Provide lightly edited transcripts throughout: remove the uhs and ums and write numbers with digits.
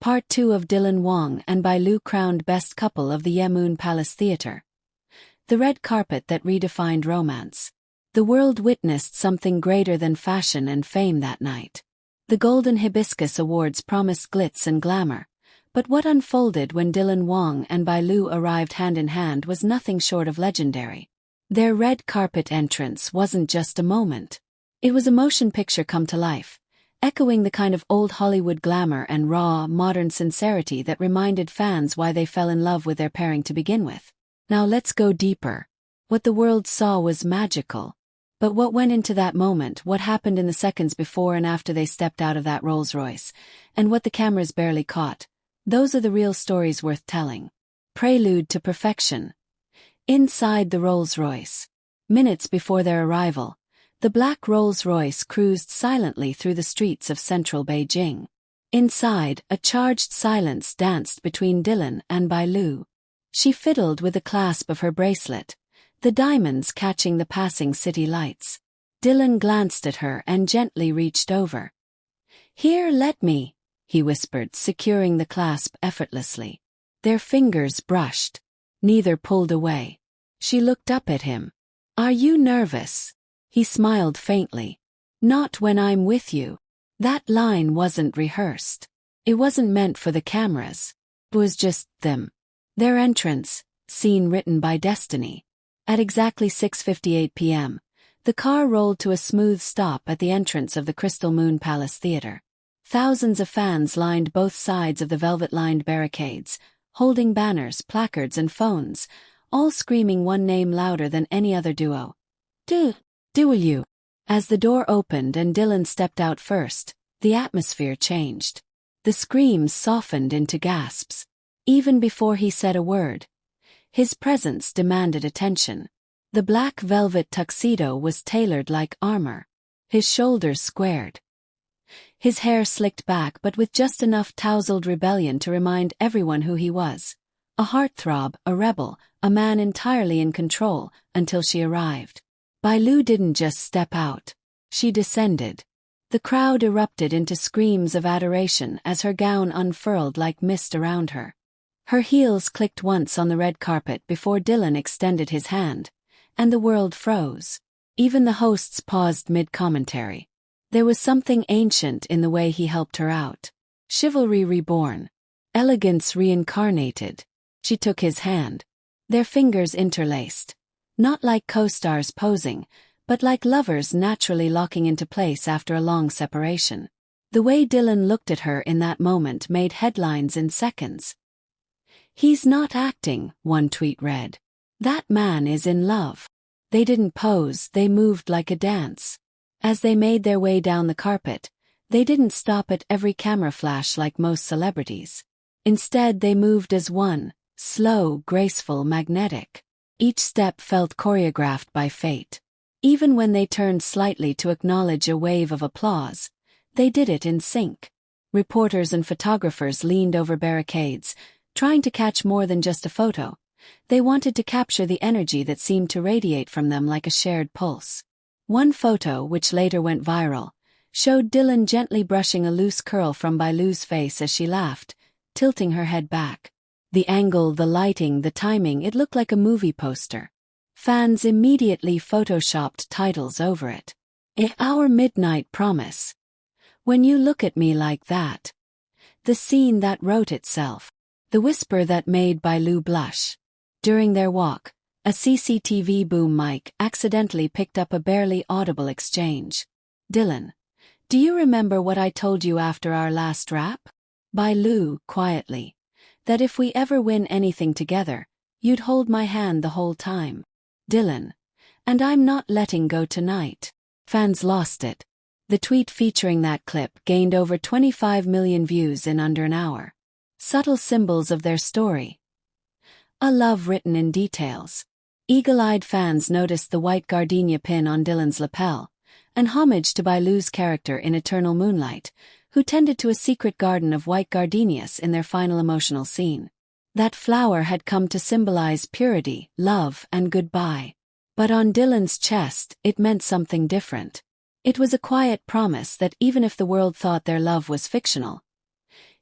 Part 2 of Dylan Wang and Bai Lu crowned best couple of the Yemun Palace Theatre. The red carpet that redefined romance. The world witnessed something greater than fashion and fame that night. The Golden Hibiscus Awards promised glitz and glamour, but what unfolded when Dylan Wang and Bai Lu arrived hand in hand was nothing short of legendary. Their red carpet entrance wasn't just a moment. It was a motion picture come to life, echoing the kind of old Hollywood glamour and raw, modern sincerity that reminded fans why they fell in love with their pairing to begin with. Now let's go deeper. What the world saw was magical. But what went into that moment, what happened in the seconds before and after they stepped out of that Rolls-Royce, and what the cameras barely caught, those are the real stories worth telling. Prelude to perfection. Inside the Rolls-Royce. Minutes before their arrival, the black Rolls-Royce cruised silently through the streets of central Beijing. Inside, a charged silence danced between Dylan and Bai Lu. She fiddled with the clasp of her bracelet, the diamonds catching the passing city lights. Dylan glanced at her and gently reached over. "Here, let me," he whispered, securing the clasp effortlessly. Their fingers brushed. Neither pulled away. She looked up at him. "Are you nervous?" He smiled faintly. "Not when I'm with you." That line wasn't rehearsed. It wasn't meant for the cameras. It was just them. Their entrance, scene written by destiny. At exactly 6:58 p.m., the car rolled to a smooth stop at the entrance of the Crystal Moon Palace Theatre. Thousands of fans lined both sides of the velvet-lined barricades, holding banners, placards, and phones, all screaming one name louder than any other duo. "W." As the door opened and Dylan stepped out first, the atmosphere changed. The screams softened into gasps. Even before he said a word, his presence demanded attention. The black velvet tuxedo was tailored like armor. His shoulders squared. His hair slicked back but with just enough tousled rebellion to remind everyone who he was. A heartthrob, a rebel, a man entirely in control, until she arrived. Bai Lu didn't just step out. She descended. The crowd erupted into screams of adoration as her gown unfurled like mist around her. Her heels clicked once on the red carpet before Dylan extended his hand, and the world froze. Even the hosts paused mid-commentary. There was something ancient in the way he helped her out. Chivalry reborn. Elegance reincarnated. She took his hand. Their fingers interlaced. Not like co-stars posing, but like lovers naturally locking into place after a long separation. The way Dylan looked at her in that moment made headlines in seconds. "He's not acting," one tweet read. "That man is in love." They didn't pose, they moved like a dance. As they made their way down the carpet, they didn't stop at every camera flash like most celebrities. Instead, they moved as one, slow, graceful, magnetic. Each step felt choreographed by fate. Even when they turned slightly to acknowledge a wave of applause, they did it in sync. Reporters and photographers leaned over barricades, trying to catch more than just a photo. They wanted to capture the energy that seemed to radiate from them like a shared pulse. One photo, which later went viral, showed Dylan gently brushing a loose curl from Bai Lu's face as she laughed, tilting her head back. The angle, the lighting, the timing, it looked like a movie poster. Fans immediately photoshopped titles over it. "Our Midnight Promise." "When You Look at Me Like That." "The Scene That Wrote Itself." The whisper that made Bai Lu blush. During their walk, a CCTV boom mic accidentally picked up a barely audible exchange. "Dylan, do you remember what I told you after our last rap?" Bai Lu, quietly. "That if we ever win anything together, you'd hold my hand the whole time." Dylan. "And I'm not letting go tonight." Fans lost it. The tweet featuring that clip gained over 25 million views in under an hour. Subtle symbols of their story. A love written in details. Eagle-eyed fans noticed the white gardenia pin on Dylan's lapel, an homage to Bai Lu's character in Eternal Moonlight, who tended to a secret garden of white gardenias in their final emotional scene. That flower had come to symbolize purity, love, and goodbye. But on Dylan's chest, it meant something different. It was a quiet promise that even if the world thought their love was fictional,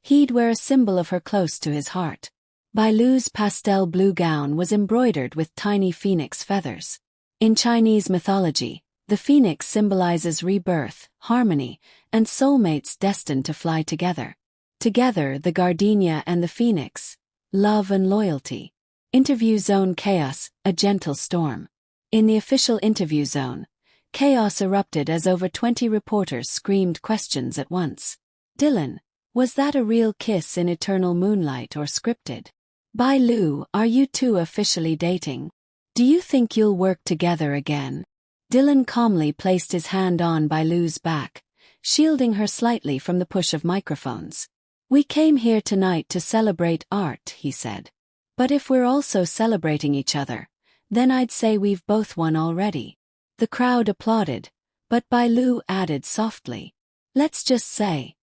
He'd wear a symbol of her close to his heart. Bai Lu's pastel blue gown was embroidered with tiny phoenix feathers. In Chinese mythology, the phoenix symbolizes rebirth, harmony, and soulmates destined to fly together. Together, the gardenia and the phoenix, love and loyalty. Interview zone chaos, a gentle storm. In the official interview zone, chaos erupted as over 20 reporters screamed questions at once. Dylan, was that a real kiss in eternal moonlight or scripted? Bai Lu, are you two officially dating? Do you think you'll work together again? Dylan calmly placed his hand on Bai Lu's back, shielding her slightly from the push of microphones. We came here tonight to celebrate art, he said. But if we're also celebrating each other, then I'd say we've both won already. The crowd applauded, but Bai Lu added softly. Let's just say,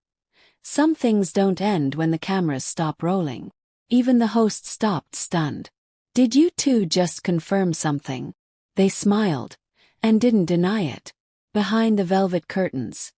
some things don't end when the cameras stop rolling. Even the host stopped stunned. Did you two just confirm something? They smiled, and didn't deny it. Behind the velvet curtains.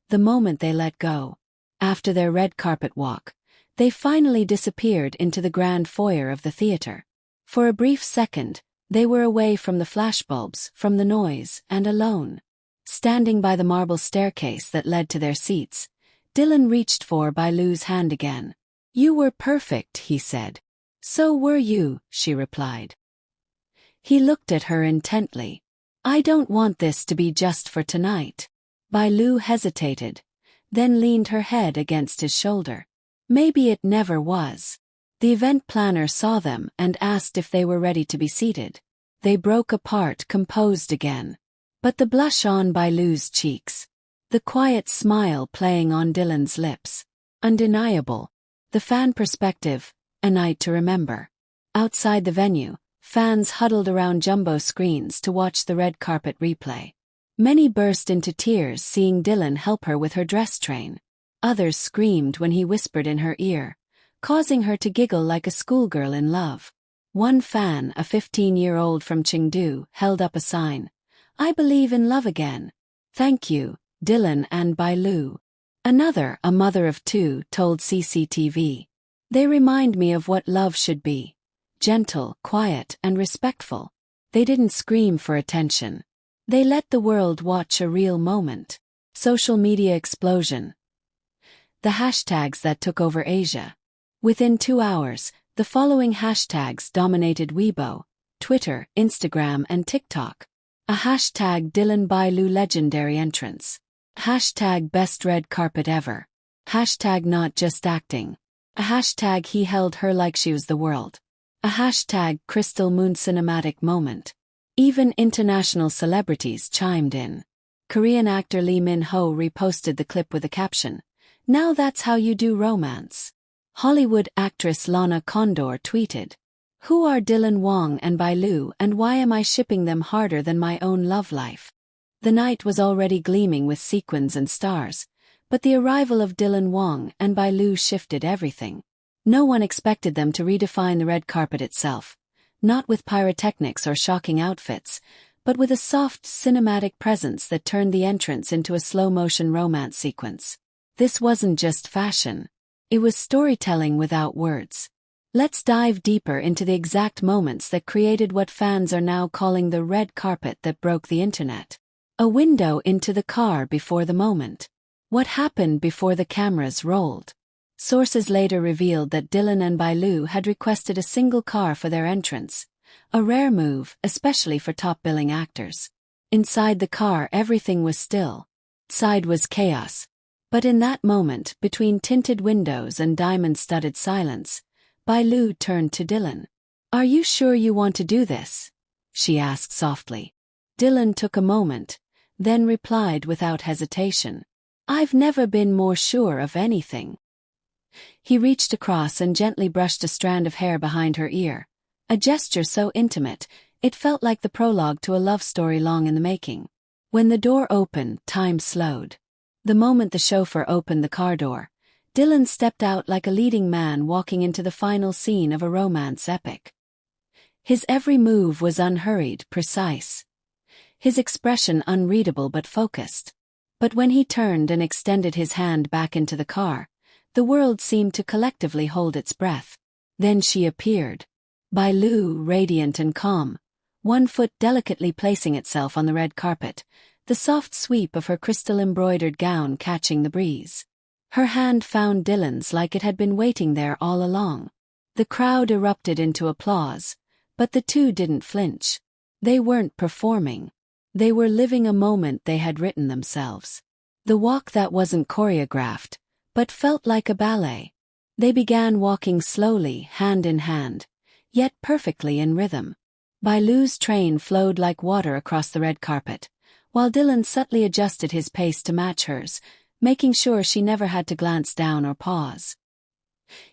The moment they let go, after their red carpet walk, they finally disappeared into the grand foyer of the theater. For a brief second, they were away from the flashbulbs, from the noise, and alone. Standing by the marble staircase that led to their seats, Dylan reached for Bai Lu's hand again. You were perfect, he said. So were you, she replied. He looked at her intently. I don't want this to be just for tonight. Bai Lu hesitated, then leaned her head against his shoulder. Maybe it never was. The event planner saw them and asked if they were ready to be seated. They broke apart, composed again. But the blush on Bai Lu's cheeks, the quiet smile playing on Dylan's lips, undeniable. The fan perspective, a night to remember. Outside the venue, fans huddled around jumbo screens to watch the red carpet replay. Many burst into tears seeing Dylan help her with her dress train. Others screamed when he whispered in her ear, causing her to giggle like a schoolgirl in love. One fan, a 15-year-old from Chengdu, held up a sign. I believe in love again. Thank you, Dylan and Bai Lu. Another, a mother of two, told CCTV. They remind me of what love should be. Gentle, quiet, and respectful. They didn't scream for attention. They let the world watch a real moment. Social media explosion. The hashtags that took over Asia. Within 2 hours, the following hashtags dominated Weibo, Twitter, Instagram, and TikTok. A hashtag Dylan Bai Lu legendary entrance. Hashtag best red carpet ever. Hashtag not just acting. A hashtag he held her like she was the world. A hashtag crystal moon cinematic moment. Even international celebrities chimed in. Korean actor Lee Min-ho reposted the clip with a caption, "Now that's how you do romance." Hollywood actress Lana Condor tweeted, "Who are Dylan Wang and Bai Lu and why am I shipping them harder than my own love life?" The night was already gleaming with sequins and stars, but the arrival of Dylan Wang and Bai Lu shifted everything. No one expected them to redefine the red carpet itself, not with pyrotechnics or shocking outfits, but with a soft, cinematic presence that turned the entrance into a slow-motion romance sequence. This wasn't just fashion. It was storytelling without words. Let's dive deeper into the exact moments that created what fans are now calling the red carpet that broke the internet. A window into the car before the moment. What happened before the cameras rolled? Sources later revealed that Dylan and Bai Lu had requested a single car for their entrance, a rare move, especially for top-billing actors. Inside the car everything was still. Outside was chaos. But in that moment, between tinted windows and diamond-studded silence, Bai Lu turned to Dylan. "Are you sure you want to do this?" she asked softly. Dylan took a moment, then replied without hesitation. "I've never been more sure of anything." He reached across and gently brushed a strand of hair behind her ear, a gesture so intimate, it felt like the prologue to a love story long in the making. When the door opened, time slowed. The moment the chauffeur opened the car door, Dylan stepped out like a leading man walking into the final scene of a romance epic. His every move was unhurried, precise. His expression unreadable but focused. But when he turned and extended his hand back into the car, The world seemed to collectively hold its breath. Then she appeared. Bai Lu, radiant and calm, one foot delicately placing itself on the red carpet, the soft sweep of her crystal-embroidered gown catching the breeze. Her hand found Dylan's like it had been waiting there all along. The crowd erupted into applause, but the two didn't flinch. They weren't performing. They were living a moment they had written themselves. The walk that wasn't choreographed, but felt like a ballet. They began walking slowly, hand in hand, yet perfectly in rhythm. Bai Lu's train flowed like water across the red carpet, while Dylan subtly adjusted his pace to match hers, making sure she never had to glance down or pause.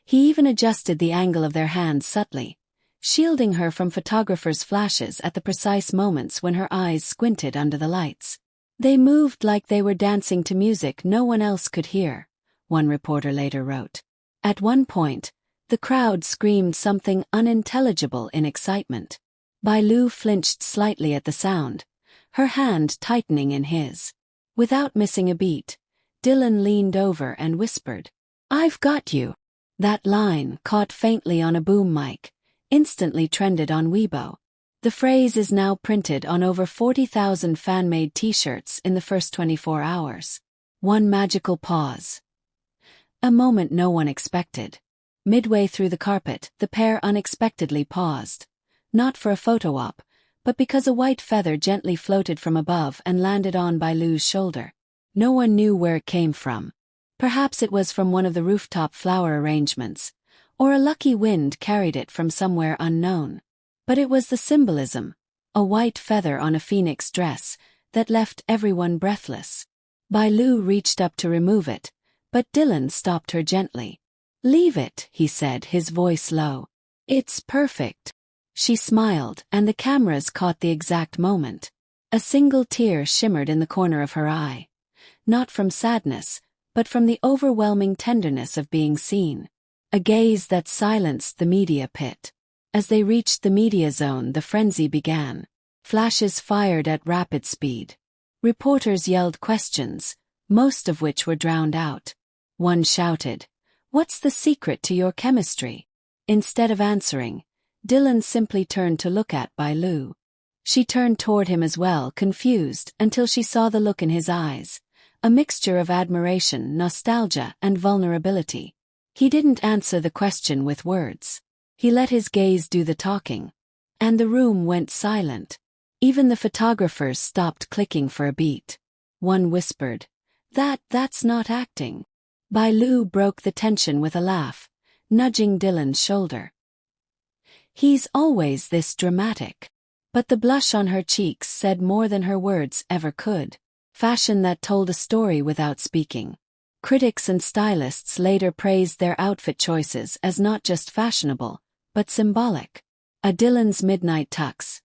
He even adjusted the angle of their hands subtly, shielding her from photographers' flashes at the precise moments when her eyes squinted under the lights. They moved like they were dancing to music no one else could hear, one reporter later wrote. At one point, the crowd screamed something unintelligible in excitement. Bai Lu flinched slightly at the sound, her hand tightening in his. Without missing a beat, Dylan leaned over and whispered, "I've got you." That line, caught faintly on a boom mic, instantly trended on Weibo. The phrase is now printed on over 40,000 fan-made t-shirts in the first 24 hours. One magical pause. A moment no one expected. Midway through the carpet, the pair unexpectedly paused. Not for a photo op, but because a white feather gently floated from above and landed on Bai Lu's shoulder. No one knew where it came from. Perhaps it was from one of the rooftop flower arrangements, or a lucky wind carried it from somewhere unknown. But it was the symbolism, a white feather on a phoenix dress, that left everyone breathless. Bai Lu reached up to remove it, but Dylan stopped her gently. "Leave it," he said, his voice low. "It's perfect." She smiled, and the cameras caught the exact moment. A single tear shimmered in the corner of her eye. Not from sadness, but from the overwhelming tenderness of being seen. A gaze that silenced the media pit. As they reached the media zone, the frenzy began. Flashes fired at rapid speed. Reporters yelled questions, most of which were drowned out. One shouted, "What's the secret to your chemistry?" Instead of answering, Dylan simply turned to look at Bai Lu. She turned toward him as well, confused, until she saw the look in his eyes. A mixture of admiration, nostalgia, and vulnerability. He didn't answer the question with words. He let his gaze do the talking. And the room went silent. Even the photographers stopped clicking for a beat. One whispered, That's not acting." Bai Lu broke the tension with a laugh, nudging Dylan's shoulder. "He's always this dramatic." But the blush on her cheeks said more than her words ever could. Fashion that told a story without speaking. Critics and stylists later praised their outfit choices as not just fashionable, but symbolic. A Dylan's midnight tux.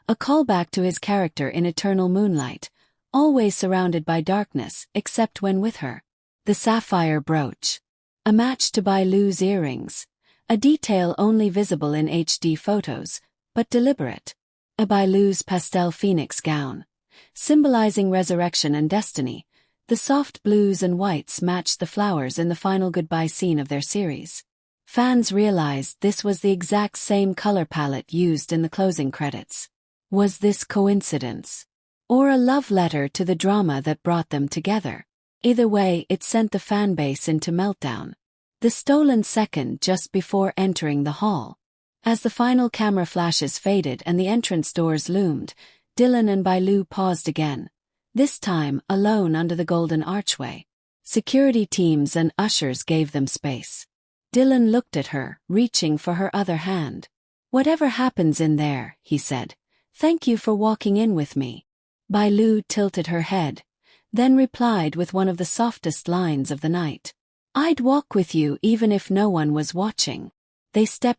A callback to his character in Eternal Moonlight, always surrounded by darkness except when with her. The sapphire brooch. A match to Bai Lu's earrings. A detail only visible in HD photos, but deliberate. A Bai Lu's pastel phoenix gown. Symbolizing resurrection and destiny, the soft blues and whites matched the flowers in the final goodbye scene of their series. Fans realized this was the exact same color palette used in the closing credits. Was this coincidence? Or a love letter to the drama that brought them together? Either way, it sent the fanbase into meltdown. The stolen second just before entering the hall. As the final camera flashes faded and the entrance doors loomed, Dylan and Bai Lu paused again, this time alone under the golden archway. Security teams and ushers gave them space. Dylan looked at her, reaching for her other hand. "Whatever happens in there," he said, "thank you for walking in with me." Bai Lu tilted her head, then replied with one of the softest lines of the night. "I'd walk with you even if no one was watching." They stepped